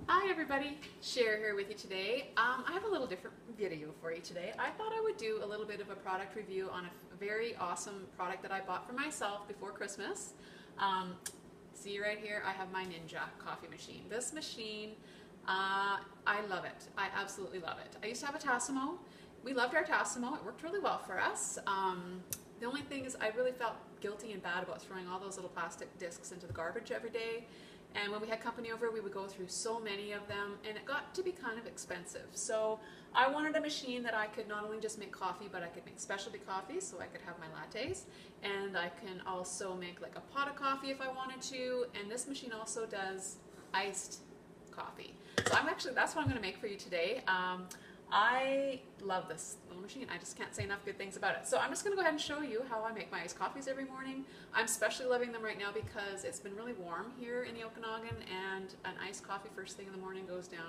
Hi everybody, Cher here with you today. I have a little different video for you today. I thought I would do a little bit of a product review on a very awesome product that I bought for myself before Christmas. See right here, I have my Ninja coffee machine. This machine, I love it. I absolutely love it. I used to have a Tassimo. We loved our Tassimo. It worked really well for us. The only thing is I really felt guilty and bad about throwing all those little plastic discs into the garbage every day. And when we had company over, we would go through so many of them, and it got to be kind of expensive. So I wanted a machine that I could not only just make coffee, but I could make specialty coffees, so I could have my lattes, and I can also make like a pot of coffee if I wanted to, and this machine also does iced coffee. So that's what I'm going to make for you today. I love this little machine. I just can't say enough good things about it. So I'm just going to go ahead and show you how I make my iced coffees every morning. I'm especially loving them right now because it's been really warm here in the Okanagan, and an iced coffee first thing in the morning goes down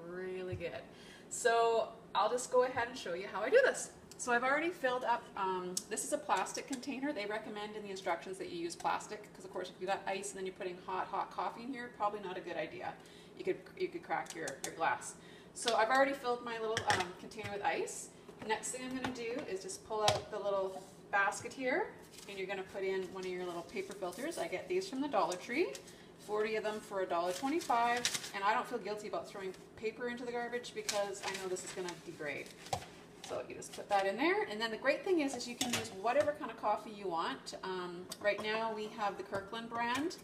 really good. So I'll just go ahead and show you how I do this. So I've already filled up, this is a plastic container. They recommend in the instructions that you use plastic because of course if you got ice and then you're putting hot coffee in here, probably not a good idea. You could crack your glass. So I've already filled my little container with ice. Next thing I'm going to do is just pull out the little basket here, and you're going to put in one of your little paper filters. I get these from the Dollar Tree, 40 of them for $1.25, and I don't feel guilty about throwing paper into the garbage because I know this is going to degrade. So you just put that in there, and then the great thing is you can use whatever kind of coffee you want. Right now we have the Kirkland brand.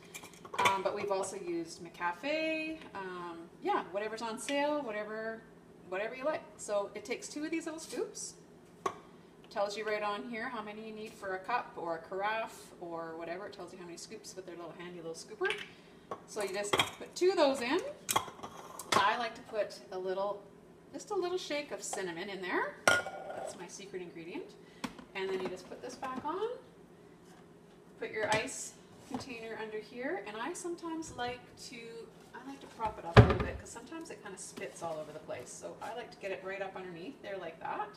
But we've also used McCafe, yeah, whatever's on sale, whatever you like. So it takes 2 of these little scoops. Tells you right on here how many you need for a cup or a carafe or whatever. It tells you how many scoops with their little handy little scooper. So you just put 2 of those in. I like to put just a little shake of cinnamon in there. That's my secret ingredient. And then you just put this back on. Put your ice container under here, and I sometimes like to prop it up a little bit because sometimes it kind of spits all over the place. So I like to get it right up underneath there like that.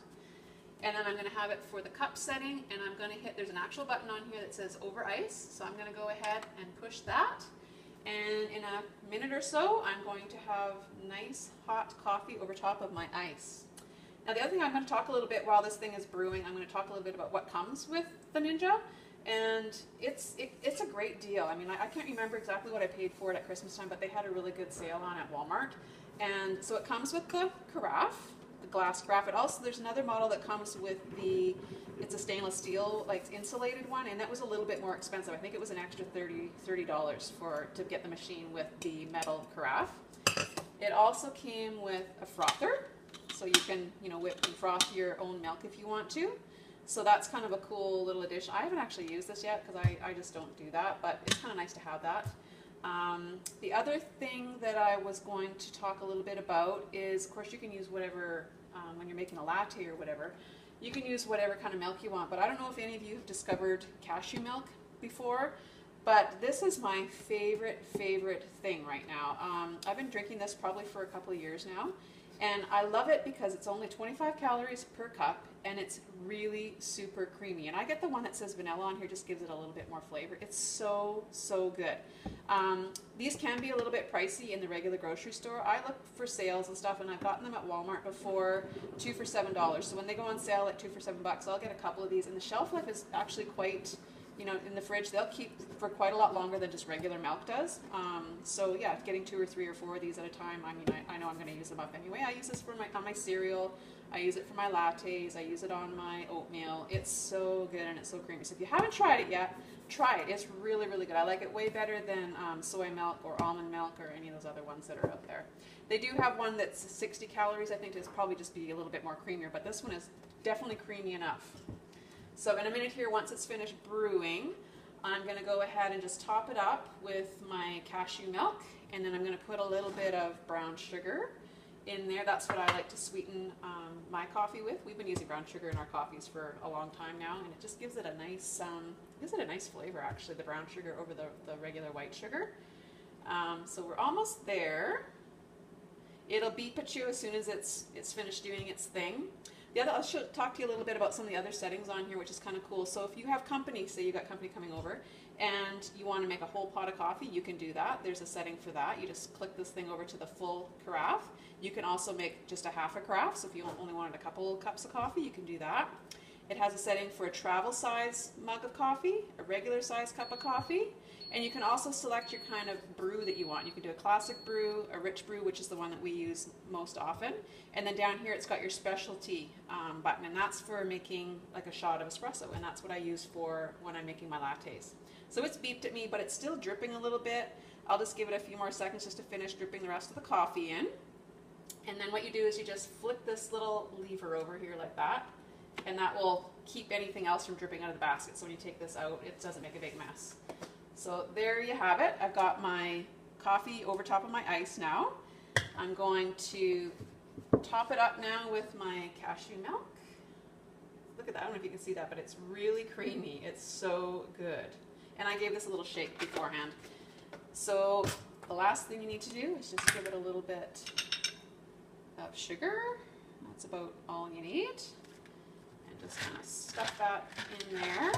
And then I'm going to have it for the cup setting, and I'm going to hit, there's an actual button on here that says over ice. So I'm going to go ahead and push that. And in a minute or so, I'm going to have nice hot coffee over top of my ice. Now the other thing I'm going to talk a little bit while this thing is brewing, I'm going to talk a little bit about what comes with the Ninja. And it's a great deal. I mean, I can't remember exactly what I paid for it at Christmas time, but they had a really good sale on at Walmart. And so it comes with the carafe, the glass carafe. There's another model that comes with it's a stainless steel, like insulated one, and that was a little bit more expensive. I think it was an extra $30 to get the machine with the metal carafe. It also came with a frother, so you can, whip and froth your own milk if you want to. So that's kind of a cool little addition. I haven't actually used this yet because I just don't do that, but it's kind of nice to have that. The other thing that I was going to talk a little bit about is, of course, you can use whatever, when you're making a latte or whatever, you can use whatever kind of milk you want. But I don't know if any of you have discovered cashew milk before, but this is my favorite thing right now. I've been drinking this probably for a couple of years now. And I love it because it's only 25 calories per cup, and it's really super creamy. And I get the one that says vanilla on here, just gives it a little bit more flavor. It's so good. These can be a little bit pricey in the regular grocery store. I look for sales and stuff, and I've gotten them at Walmart before, 2 for $7. So when they go on sale at 2 for $7, I'll get a couple of these. And the shelf life is actually quite, in the fridge, they'll keep for quite a lot longer than just regular milk does. So yeah, getting 2 or 3 or 4 of these at a time, I mean, I know I'm going to use them up anyway. I use this on my cereal. I use it for my lattes. I use it on my oatmeal. It's so good and it's so creamy. So if you haven't tried it yet, try it. It's really good. I like it way better than soy milk or almond milk or any of those other ones that are out there. They do have one that's 60 calories. I think it's probably just be a little bit more creamier, but this one is definitely creamy enough. So in a minute here, once it's finished brewing, I'm going to go ahead and just top it up with my cashew milk, and then I'm going to put a little bit of brown sugar in there. That's what I like to sweeten my coffee with. We've been using brown sugar in our coffees for a long time now, and it just gives it a nice flavor actually, the brown sugar over the regular white sugar. So we're almost there. It'll beep at you as soon as it's finished doing its thing. yeah, I'll talk to you a little bit about some of the other settings on here, which is kind of cool. So if you have company, say you got company coming over, and you want to make a whole pot of coffee, you can do that. There's a setting for that. You just click this thing over to the full carafe. You can also make just a half a carafe, so if you only wanted a couple cups of coffee, you can do that. It has a setting for a travel size mug of coffee, a regular size cup of coffee, and you can also select your kind of brew that you want. You can do a classic brew, a rich brew, which is the one that we use most often, and then down here it's got your specialty button, and that's for making like a shot of espresso, and that's what I use for when I'm making my lattes. So it's beeped at me, but it's still dripping a little bit. I'll just give it a few more seconds just to finish dripping the rest of the coffee in. And then what you do is you just flick this little lever over here like that, and that will keep anything else from dripping out of the basket. So when you take this out, it doesn't make a big mess. So there you have it. I've got my coffee over top of my ice now. I'm going to top it up now with my cashew milk. Look at that. I don't know if you can see that, but it's really creamy. It's so good. And I gave this a little shake beforehand. So the last thing you need to do is just give it a little bit of sugar. That's about all you need. And just kind of stuff that in there.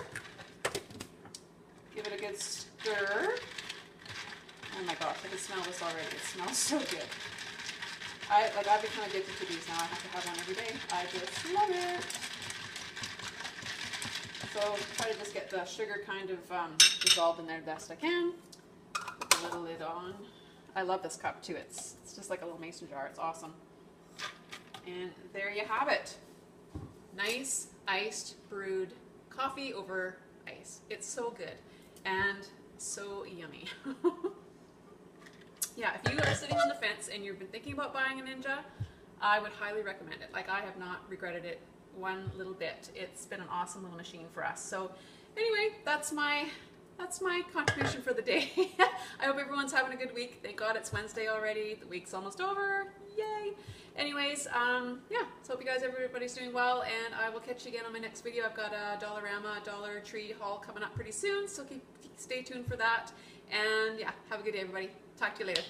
Give it a good stir. Oh my gosh, I can smell this already. It smells so good. I've become addicted to these now. I have to have one every day. I just love it. So try to just get the sugar kind of dissolved in there the best I can. Put the little lid on. I love this cup too. It's just like a little mason jar. It's awesome. And there you have it. Nice iced brewed coffee over ice. It's so good and so yummy. Yeah, if you are sitting on the fence and you've been thinking about buying a Ninja, I would highly recommend it. Like, I have not regretted it one little bit. It's been an awesome little machine for us. So anyway, that's my contribution for the day. I hope everyone's having a good week. Thank God it's Wednesday already. The week's almost over. Yay. Anyways, yeah, so hope you guys, everybody's doing well, and I will catch you again on my next video. I've got a Dollarama, Dollar Tree haul coming up pretty soon, so stay tuned for that. And yeah, have a good day, everybody. Talk to you later.